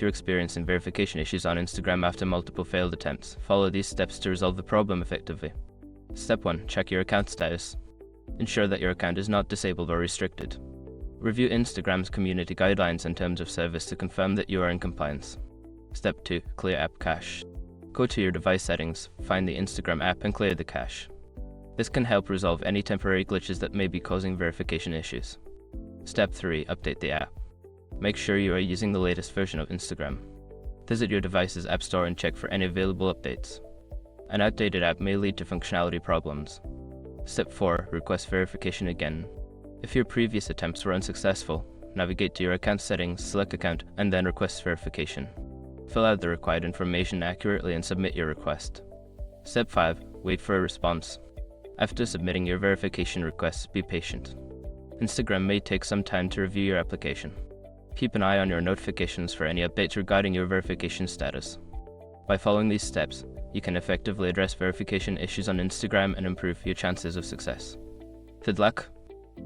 If you're experiencing verification issues on Instagram after multiple failed attempts, follow these steps to resolve the problem effectively. Step 1. Check your account status. Ensure that your account is not disabled or restricted. Review Instagram's community guidelines and terms of service to confirm that you are in compliance. Step 2. Clear app cache. Go to your device settings, find the Instagram app and clear the cache. This can help resolve any temporary glitches that may be causing verification issues. Step 3. Update the app. Make sure you are using the latest version of Instagram. Visit your device's app store and check for any available updates. An outdated app may lead to functionality problems. Step 4. Request verification again. If your previous attempts were unsuccessful, navigate to your account settings, select account, and then request verification. Fill out the required information accurately and submit your request. Step 5. Wait for a response. After submitting your verification request, be patient. Instagram may take some time to review your application. Keep an eye on your notifications for any updates regarding your verification status. By following these steps, you can effectively address verification issues on Instagram and improve your chances of success. Good luck!